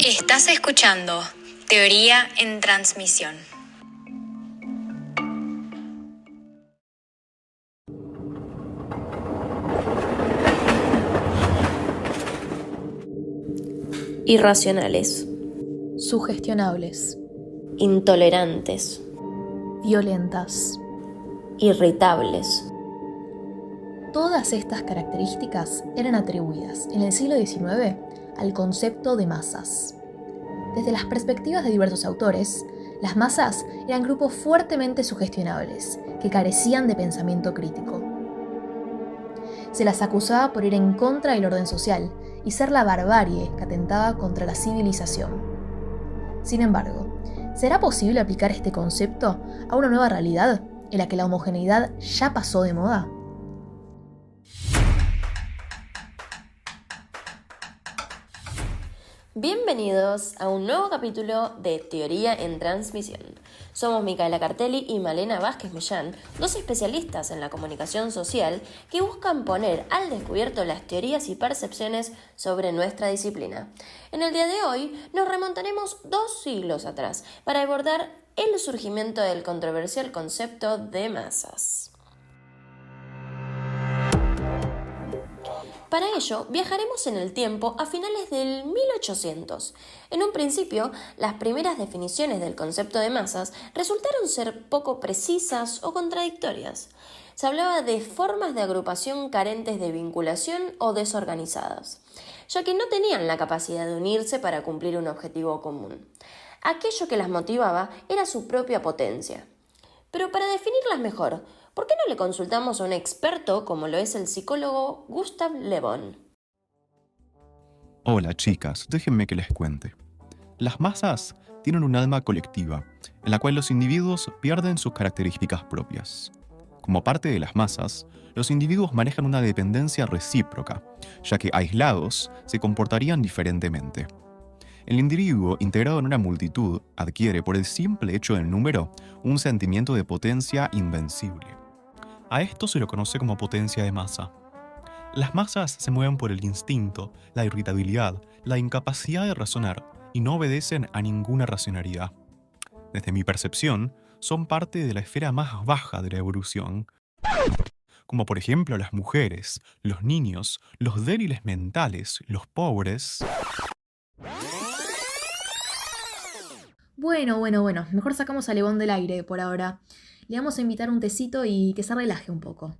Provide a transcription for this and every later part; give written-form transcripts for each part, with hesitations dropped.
Estás escuchando Teoría en Transmisión. Irracionales, Sugestionables, intolerantes, violentas. irritables. Todas estas características eran atribuidas en el siglo XIX al concepto de masas. Desde las perspectivas de diversos autores, las masas eran grupos fuertemente sugestionables, que carecían de pensamiento crítico. Se las acusaba por ir en contra del orden social y ser la barbarie que atentaba contra la civilización. Sin embargo, ¿será posible aplicar este concepto a una nueva realidad en la que la homogeneidad ya pasó de moda? Bienvenidos a un nuevo capítulo de Teoría en Transmisión. Somos Micaela Cartelli y Malena Vázquez Millán, dos especialistas en la comunicación social que buscan poner al descubierto las teorías y percepciones sobre nuestra disciplina. En el día de hoy nos remontaremos 2 siglos atrás para abordar el surgimiento del controversial concepto de masas. Para ello, viajaremos en el tiempo a finales del 1800. En un principio, las primeras definiciones del concepto de masas resultaron ser poco precisas o contradictorias. Se hablaba de formas de agrupación carentes de vinculación o desorganizadas, ya que no tenían la capacidad de unirse para cumplir un objetivo común. Aquello que las motivaba era su propia potencia. Pero para definirlas mejor, ¿por qué no le consultamos a un experto como lo es el psicólogo Gustav Le Bon? Hola chicas, déjenme que les cuente. Las masas tienen un alma colectiva, en la cual los individuos pierden sus características propias. Como parte de las masas, los individuos manejan una dependencia recíproca, ya que aislados se comportarían diferentemente. El individuo integrado en una multitud adquiere por el simple hecho del número un sentimiento de potencia invencible. A esto se lo conoce como potencia de masa. Las masas se mueven por el instinto, la irritabilidad, la incapacidad de razonar y no obedecen a ninguna racionalidad. Desde mi percepción, son parte de la esfera más baja de la evolución, como por ejemplo las mujeres, los niños, los débiles mentales, los pobres. Bueno, mejor sacamos a Le Bon del aire por ahora. Le vamos a invitar un tecito y que se relaje un poco.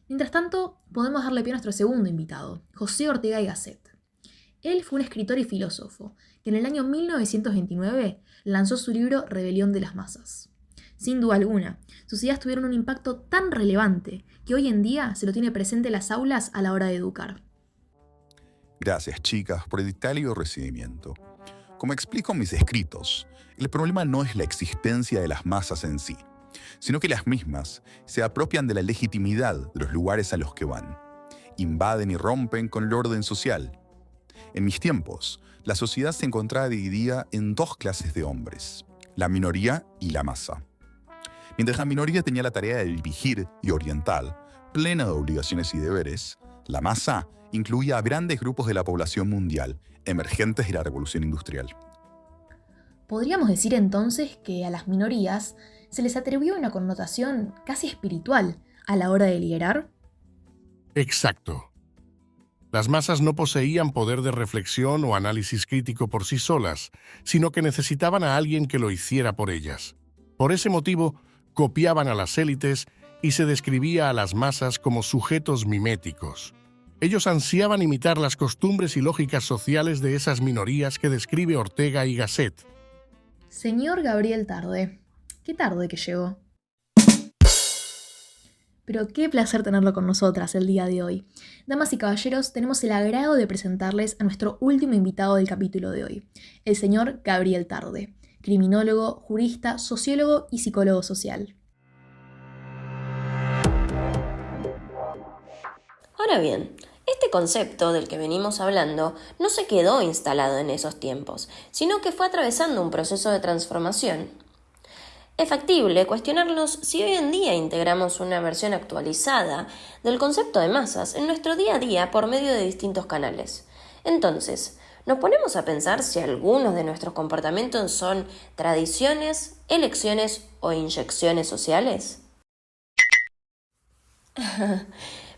Mientras tanto, podemos darle pie a nuestro segundo invitado, José Ortega y Gasset. Él fue un escritor y filósofo que en el año 1929 lanzó su libro Rebelión de las Masas. Sin duda alguna, sus ideas tuvieron un impacto tan relevante que hoy en día se lo tiene presente en las aulas a la hora de educar. Gracias, chicas, por el cálido recibimiento. Como explico en mis escritos, el problema no es la existencia de las masas en sí, sino que las mismas se apropian de la legitimidad de los lugares a los que van. Invaden y rompen con el orden social. En mis tiempos, la sociedad se encontraba dividida en 2 clases de hombres, la minoría y la masa. Mientras la minoría tenía la tarea de dirigir y orientar, plena de obligaciones y deberes, la masa incluía a grandes grupos de la población mundial, emergentes de la revolución industrial. Podríamos decir entonces que a las minorías se les atribuyó una connotación casi espiritual a la hora de liderar. Exacto. Las masas no poseían poder de reflexión o análisis crítico por sí solas, sino que necesitaban a alguien que lo hiciera por ellas. Por ese motivo, copiaban a las élites y se describía a las masas como sujetos miméticos. Ellos ansiaban imitar las costumbres y lógicas sociales de esas minorías que describe Ortega y Gasset. Señor Gabriel Tarde, qué tarde que llegó. Pero qué placer tenerlo con nosotras el día de hoy. Damas y caballeros, tenemos el agrado de presentarles a nuestro último invitado del capítulo de hoy, el señor Gabriel Tarde, criminólogo, jurista, sociólogo y psicólogo social. Ahora bien, este concepto del que venimos hablando no se quedó instalado en esos tiempos, sino que fue atravesando un proceso de transformación. Es factible cuestionarnos si hoy en día integramos una versión actualizada del concepto de masas en nuestro día a día por medio de distintos canales. Entonces, ¿nos ponemos a pensar si algunos de nuestros comportamientos son tradiciones, elecciones o inyecciones sociales?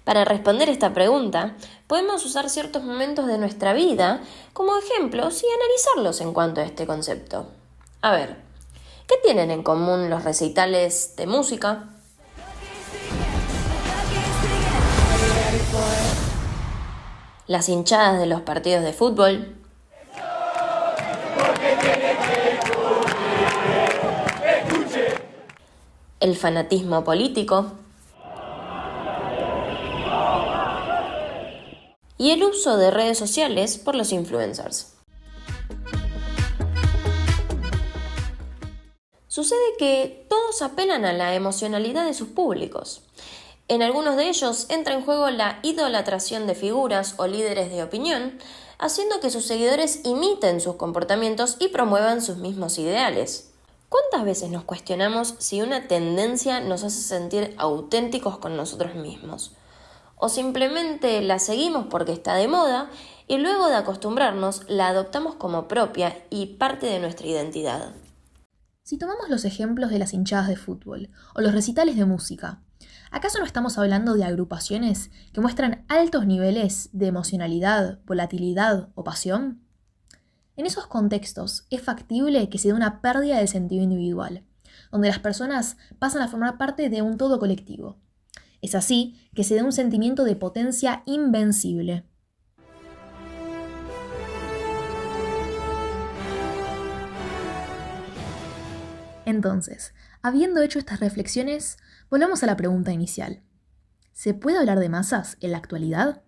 Para responder esta pregunta, podemos usar ciertos momentos de nuestra vida como ejemplos y analizarlos en cuanto a este concepto. A ver, ¿qué tienen en común los recitales de música? Las hinchadas de los partidos de fútbol. El fanatismo político. Y el uso de redes sociales por los influencers. Sucede que todos apelan a la emocionalidad de sus públicos. En algunos de ellos entra en juego la idolatración de figuras o líderes de opinión, haciendo que sus seguidores imiten sus comportamientos y promuevan sus mismos ideales. ¿Cuántas veces nos cuestionamos si una tendencia nos hace sentir auténticos con nosotros mismos? O simplemente la seguimos porque está de moda y luego de acostumbrarnos la adoptamos como propia y parte de nuestra identidad. Si tomamos los ejemplos de las hinchadas de fútbol o los recitales de música, ¿acaso no estamos hablando de agrupaciones que muestran altos niveles de emocionalidad, volatilidad o pasión? En esos contextos es factible que se dé una pérdida del sentido individual, donde las personas pasan a formar parte de un todo colectivo. Es así que se da un sentimiento de potencia invencible. Entonces, habiendo hecho estas reflexiones, volvamos a la pregunta inicial. ¿Se puede hablar de masas en la actualidad?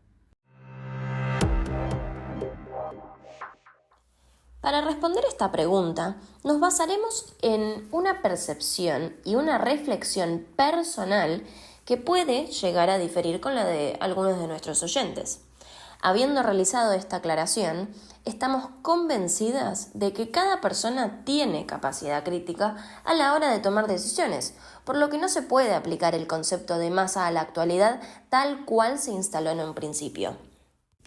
Para responder esta pregunta, nos basaremos en una percepción y una reflexión personal que puede llegar a diferir con la de algunos de nuestros oyentes. Habiendo realizado esta aclaración, estamos convencidas de que cada persona tiene capacidad crítica a la hora de tomar decisiones, por lo que no se puede aplicar el concepto de masa a la actualidad tal cual se instaló en un principio.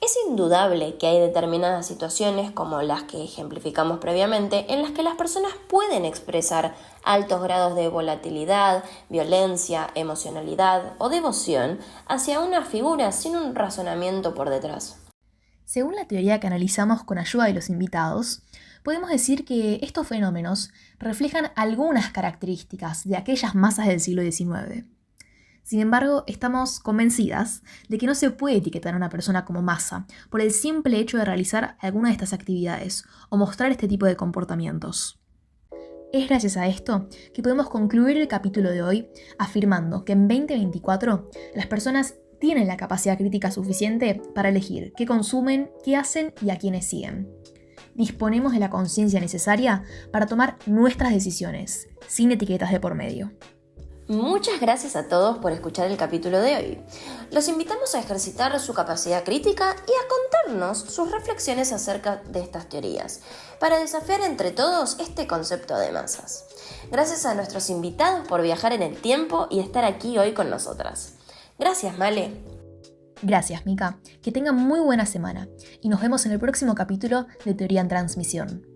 Es indudable que hay determinadas situaciones, como las que ejemplificamos previamente, en las que las personas pueden expresar altos grados de volatilidad, violencia, emocionalidad o devoción hacia una figura sin un razonamiento por detrás. Según la teoría que analizamos con ayuda de los invitados, podemos decir que estos fenómenos reflejan algunas características de aquellas masas del siglo XIX. Sin embargo, estamos convencidas de que no se puede etiquetar a una persona como masa por el simple hecho de realizar alguna de estas actividades o mostrar este tipo de comportamientos. Es gracias a esto que podemos concluir el capítulo de hoy afirmando que en 2024 las personas tienen la capacidad crítica suficiente para elegir qué consumen, qué hacen y a quiénes siguen. Disponemos de la conciencia necesaria para tomar nuestras decisiones, sin etiquetas de por medio. Muchas gracias a todos por escuchar el capítulo de hoy. Los invitamos a ejercitar su capacidad crítica y a contarnos sus reflexiones acerca de estas teorías, para desafiar entre todos este concepto de masas. Gracias a nuestros invitados por viajar en el tiempo y estar aquí hoy con nosotras. Gracias, Male. Gracias, Mika. Que tengan muy buena semana y nos vemos en el próximo capítulo de Teoría en Transmisión.